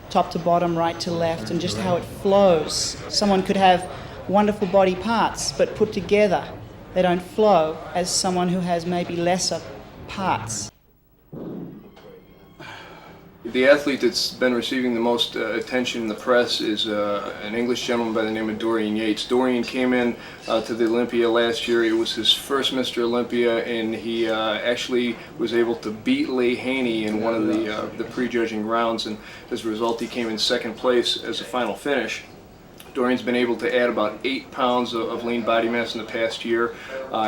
top to bottom, right to left, and just how it flows. Someone could have wonderful body parts, but put together, they don't flow as someone who has maybe lesser parts. The athlete that's been receiving the most attention in the press is an English gentleman by the name of Dorian Yates. Dorian came in to the Olympia last year. It was his first Mr. Olympia, and he actually was able to beat Leigh Haney in one of the prejudging rounds, and as a result he came in second place as a final finish. Dorian's been able to add about 8 pounds of lean body mass in the past year.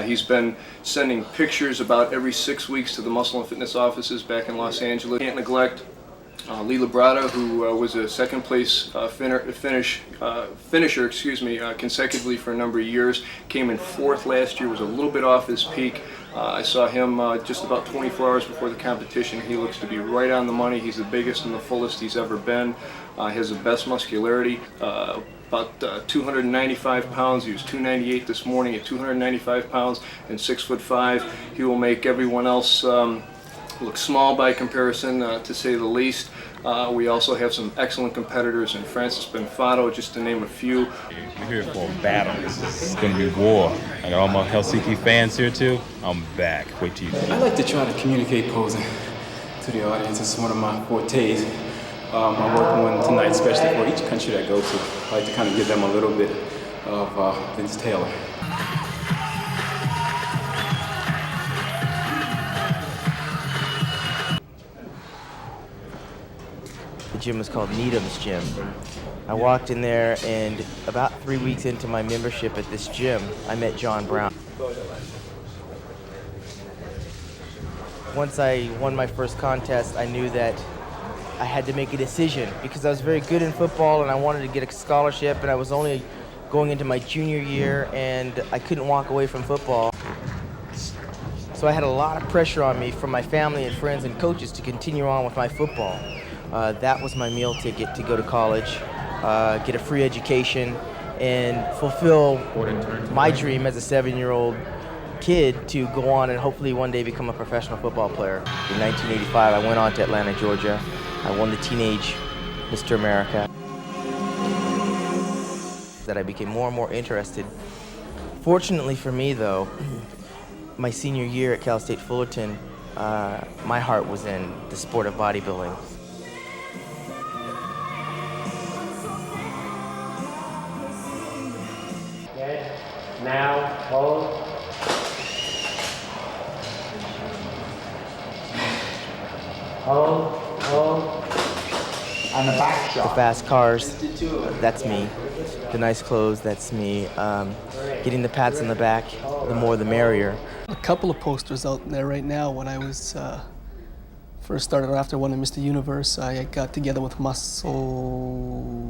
He's been sending pictures about every 6 weeks to the muscle and fitness offices back in Los Angeles. Can't neglect Lee Labrada, who was a second place finisher consecutively for a number of years. Came in fourth last year, was a little bit off his peak. I saw him just about 24 hours before the competition. He looks to be right on the money. He's the biggest and the fullest he's ever been. He has the best muscularity. About 295 pounds. He was 298 this morning at 295 pounds and 6'5". He will make everyone else look small by comparison, to say the least. We also have some excellent competitors in Francis Benfato, just to name a few. We're here for a battle. It's going to be war. I got all my Helsinki fans here too. I'm back. Wait till you see. I like to try to communicate posing to the audience. It's one of my fortes. I work one tonight, especially for each country that I go to. I like to kind of give them a little bit of Vince Taylor. The gym is called Needham's Gym. I walked in there, and about 3 weeks into my membership at this gym, I met John Brown. Once I won my first contest, I knew that I had to make a decision because I was very good in football and I wanted to get a scholarship, and I was only going into my junior year and I couldn't walk away from football. So I had a lot of pressure on me from my family and friends and coaches to continue on with my football. That was my meal ticket to go to college, get a free education, and fulfill my dream as a 7-year-old kid to go on and hopefully one day become a professional football player. In 1985, I went on to Atlanta, Georgia. I won the Teenage Mr. America. That I became more and more interested. Fortunately for me, though, my senior year at Cal State Fullerton, my heart was in the sport of bodybuilding. Okay, now hold. Hold. On the back shot. The fast cars, that's me. The nice clothes, that's me. Getting the pats on the back, the more the merrier. A couple of posters out there right now. When I was first started after winning Mr. Universe, I got together with Muscle...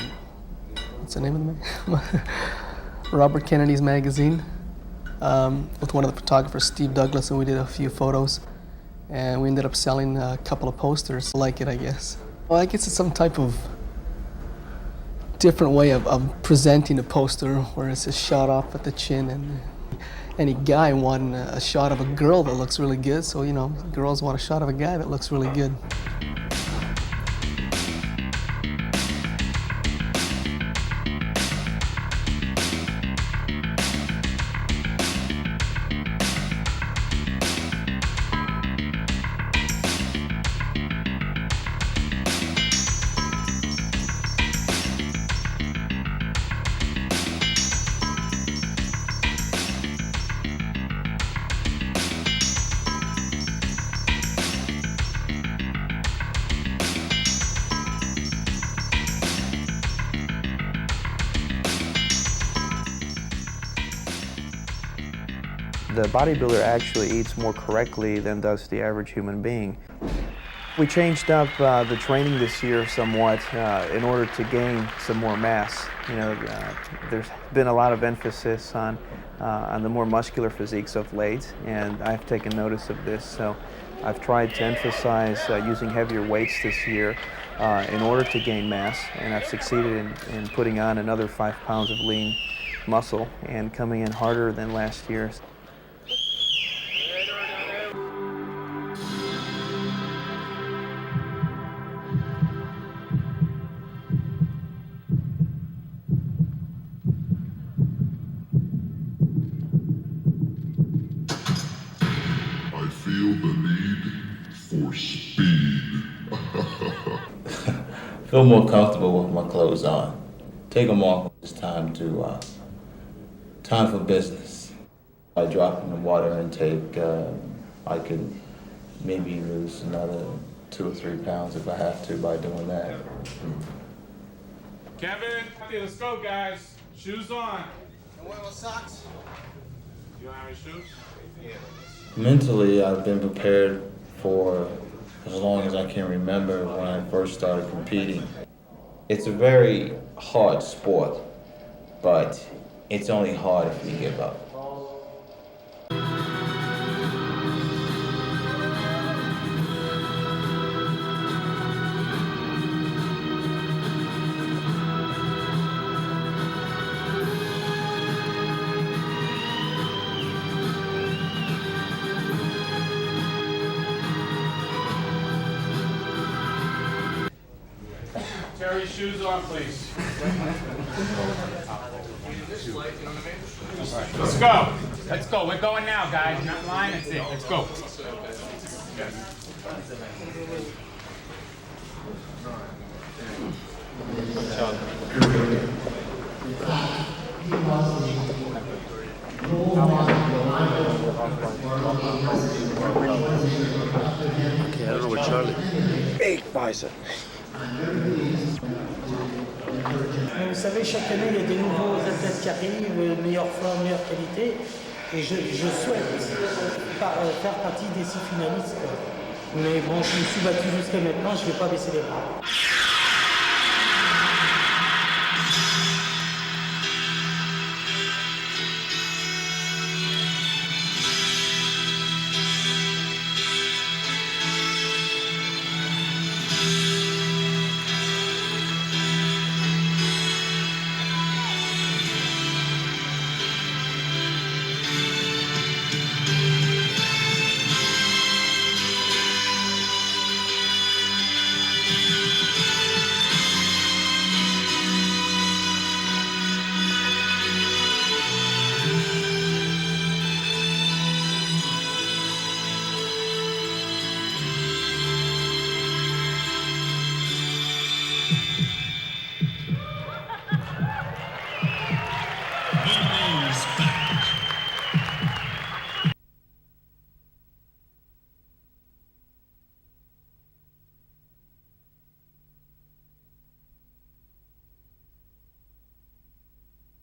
What's the name of the magazine? Robert Kennedy's magazine, with one of the photographers, Steve Douglas, and we did a few photos. And we ended up selling a couple of posters. I like it, I guess. Well, I guess it's some type of different way of presenting a poster where it's a shot off at the chin, and any guy wanting a shot of a girl that looks really good, so, you know, girls want a shot of a guy that looks really good. The bodybuilder actually eats more correctly than does the average human being. We changed up the training this year somewhat in order to gain some more mass. You know, there's been a lot of emphasis on the more muscular physiques of late, and I've taken notice of this. So I've tried to emphasize using heavier weights this year in order to gain mass, and I've succeeded in putting on another 5 pounds of lean muscle and coming in harder than last year. feel more comfortable with my clothes on. Take them off when it's time for business. By dropping the water intake, I could maybe lose another 2 or 3 pounds if I have to by doing that. Kevin, let's go, guys. Shoes on. Socks? You don't have any shoes? Yeah. Mentally, I've been prepared for as long as I can remember when I first started competing. It's a very hard sport, but it's only hard if you give up. Terry, shoes on, please. Let's go. Let's go. We're going now, guys. Not lying. That's it. Let's go. Okay, I don't know where Charlie. Big bicep. Vous savez, chaque année, il y a des nouveaux athlètes qui arrivent, meilleure forme, meilleure qualité. Et je souhaite faire partie des 6 finalistes. Mais bon, je me suis battu jusqu'à maintenant, je ne vais pas baisser les bras.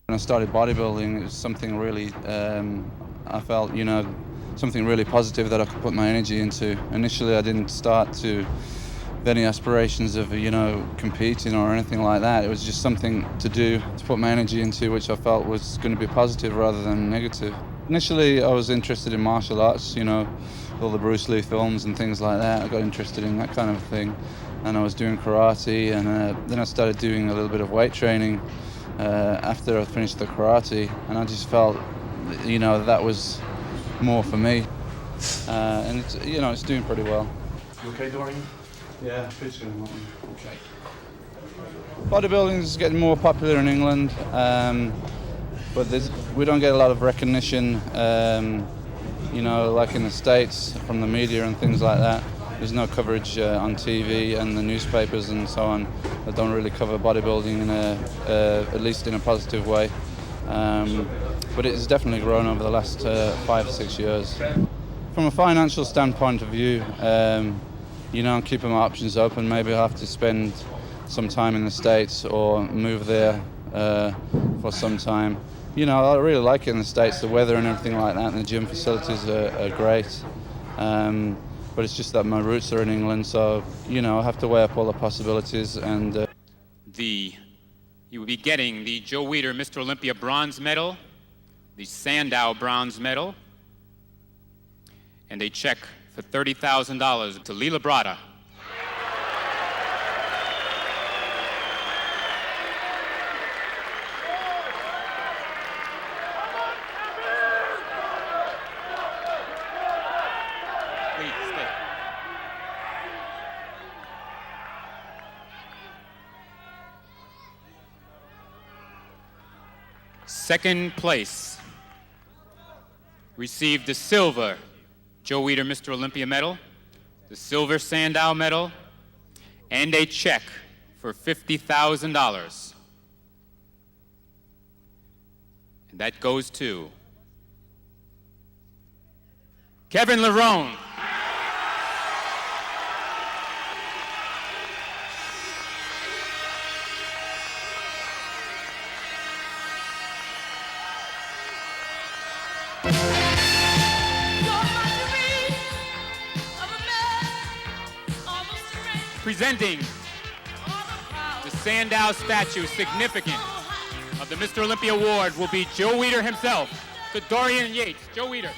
When I started bodybuilding, it was something really, I felt, something really positive that I could put my energy into. Initially, I didn't start with any aspirations of, competing or anything like that. It was just something to do, to put my energy into, which I felt was going to be positive rather than negative. Initially, I was interested in martial arts, all the Bruce Lee films and things like that. I got interested in that kind of thing. And I was doing karate, and then I started doing a little bit of weight training after I finished the karate, and I just felt, that was more for me, and it's doing pretty well. You okay, Dorian? Yeah, pitching. Okay. Bodybuilding is getting more popular in England, but we don't get a lot of recognition, like in the States from the media and things like that. There's no coverage on TV and the newspapers and so on that don't really cover bodybuilding at least in a positive way. But it's definitely grown over the last 5 or 6 years. From a financial standpoint of view, I'm keeping my options open. Maybe I have to spend some time in the States or move there for some time. I really like it in the States, the weather and everything like that, and the gym facilities are great. But it's just that my roots are in England, so, I have to weigh up all the possibilities. And you will be getting the Joe Weider Mr. Olympia bronze medal, the Sandow bronze medal, and a check for $30,000 to Lila Brada. Second place received the silver Joe Weider Mr. Olympia medal, the silver Sandow medal, and a check for for $50,000. And that goes to Kevin Lerone. Presenting the Sandow statue, significant, of the Mr. Olympia Award will be Joe Weider himself, to Dorian Yates. Joe Weider.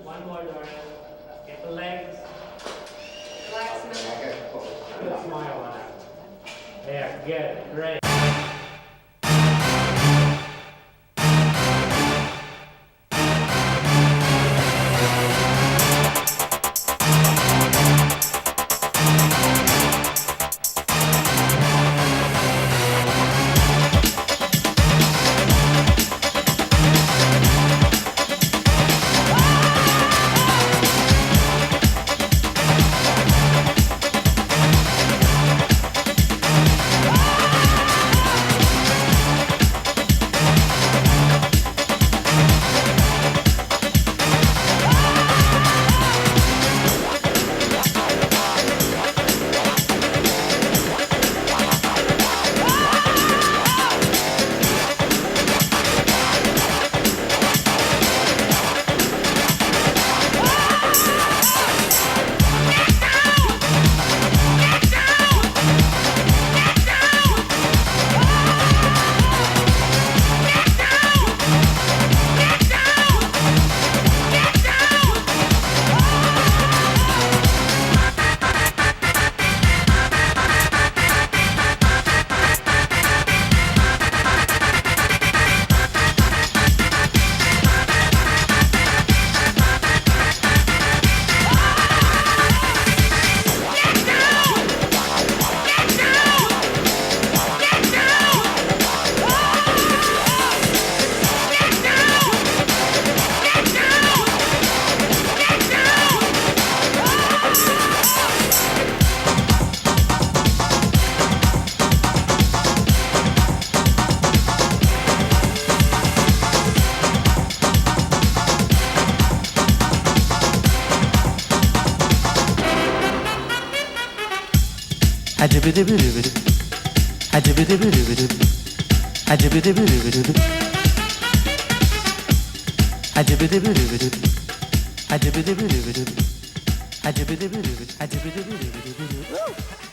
One more, Dorian. Get the legs. Put a smile on it. There, good, great. Woo!